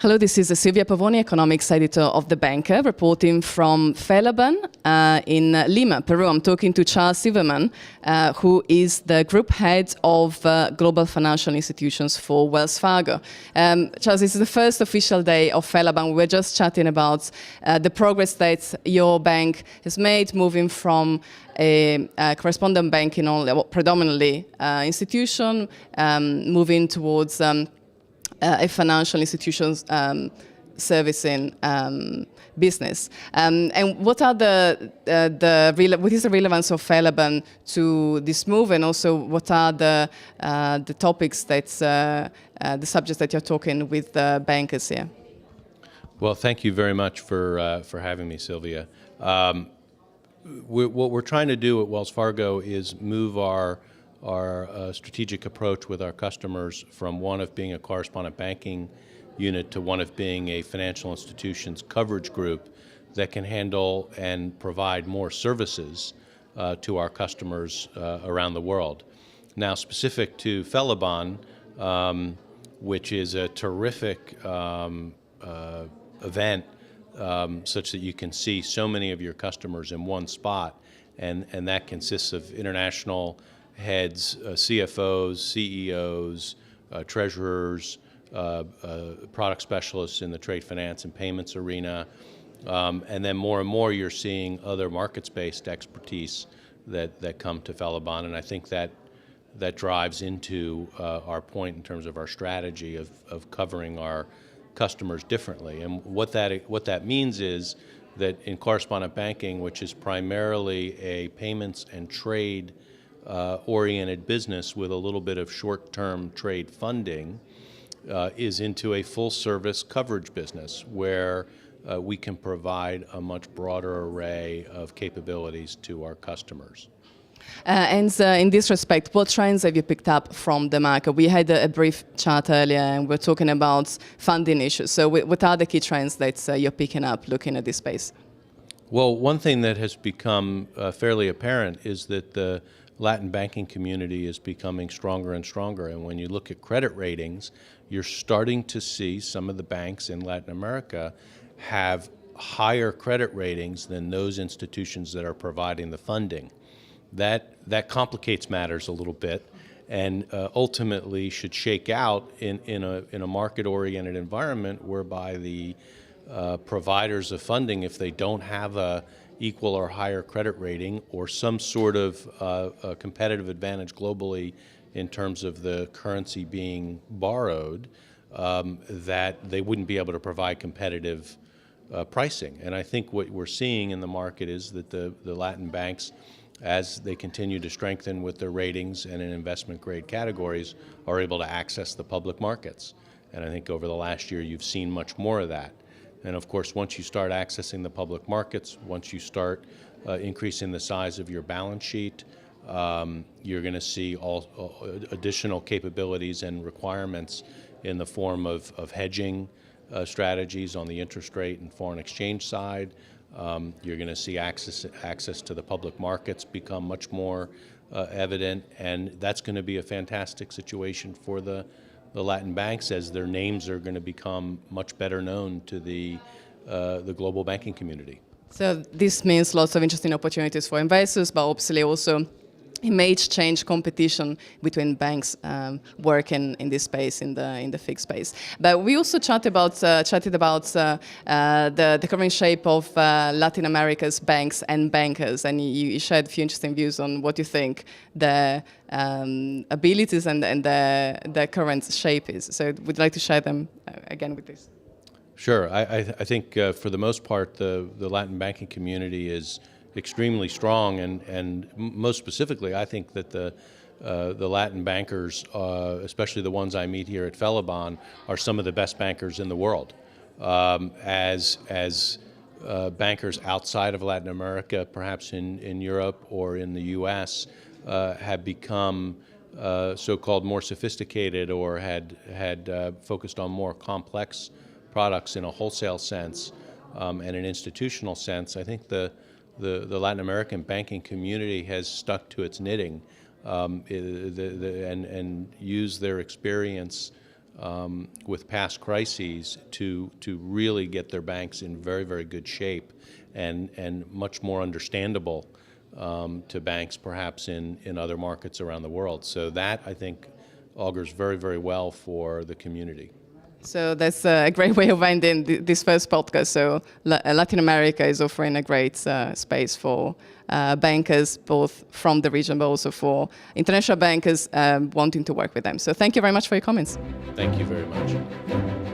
Hello, this is Silvia Pavoni, economics editor of The Banker, reporting from Felaban in Lima, Peru. I'm talking to Charles Silverman, who is the group head of global financial institutions for Wells Fargo. Charles, this is the first official day of Felaban. We're just chatting about the progress that your bank has made, moving from a correspondent banking only, predominantly institution, moving towards a financial institutions servicing business. And what are what is the relevance of Felaban to this move, and also what are the topics that the subjects that you're talking with the bankers here? Well, thank you very much for having me, Silvia. What we're trying to do at Wells Fargo is move our strategic approach with our customers from one of being a correspondent banking unit to one of being a financial institutions coverage group that can handle and provide more services to our customers around the world. Now, specific to Felaban, which is a terrific event such that you can see so many of your customers in one spot, and that consists of international heads, CFOs, CEOs, treasurers, product specialists in the trade finance and payments arena, and then more and more you're seeing other markets-based expertise that come to Felaban, and I think that drives into our point in terms of our strategy of covering our customers differently. And what that means is that in correspondent banking, which is primarily a payments and trade oriented business with a little bit of short-term trade funding, is into a full-service coverage business where we can provide a much broader array of capabilities to our customers. And in this respect, what trends have you picked up from the market? We had a brief chat earlier, and we're talking about funding issues. So what are the key trends that you're picking up looking at this space? Well, one thing that has become fairly apparent is that the Latin banking community is becoming stronger and stronger. And when you look at credit ratings, you're starting to see some of the banks in Latin America have higher credit ratings than those institutions that are providing the funding. That complicates matters a little bit, and ultimately should shake out in a market-oriented environment whereby the providers of funding, if they don't have a equal or higher credit rating or some sort of a competitive advantage globally in terms of the currency being borrowed, that they wouldn't be able to provide competitive pricing. And I think what we're seeing in the market is that the Latin banks, as they continue to strengthen with their ratings and in investment grade categories, are able to access the public markets. And I think over the last year you've seen much more of that. And of course, once you start accessing the public markets, once you start increasing the size of your balance sheet, you're going to see all additional capabilities and requirements in the form of hedging strategies on the interest rate and foreign exchange side. You're going to see access to the public markets become much more evident, and that's going to be a fantastic situation for the Latin banks, as their names are going to become much better known to the global banking community. So this means lots of interesting opportunities for investors, but obviously also it may change competition between banks working in this space, in the fixed space. But we also chatted about the current shape of Latin America's banks and bankers, and you shared a few interesting views on what you think the abilities and the current shape is. So would you like to share them again with this? Sure. I think for the most part the Latin banking community is extremely strong, and most specifically, I think that the Latin bankers, especially the ones I meet here at Felaban, are some of the best bankers in the world. As bankers outside of Latin America, perhaps in Europe or in the U.S., have become so-called more sophisticated or had focused on more complex products in a wholesale sense and an institutional sense, I think the Latin American banking community has stuck to its knitting and used their experience with past crises to really get their banks in very, very good shape and much more understandable to banks perhaps in other markets around the world. So that, I think, augurs very, very well for the community. So that's a great way of ending this first podcast. So Latin America is offering a great space for bankers, both from the region, but also for international bankers wanting to work with them. So thank you very much for your comments. Thank you very much.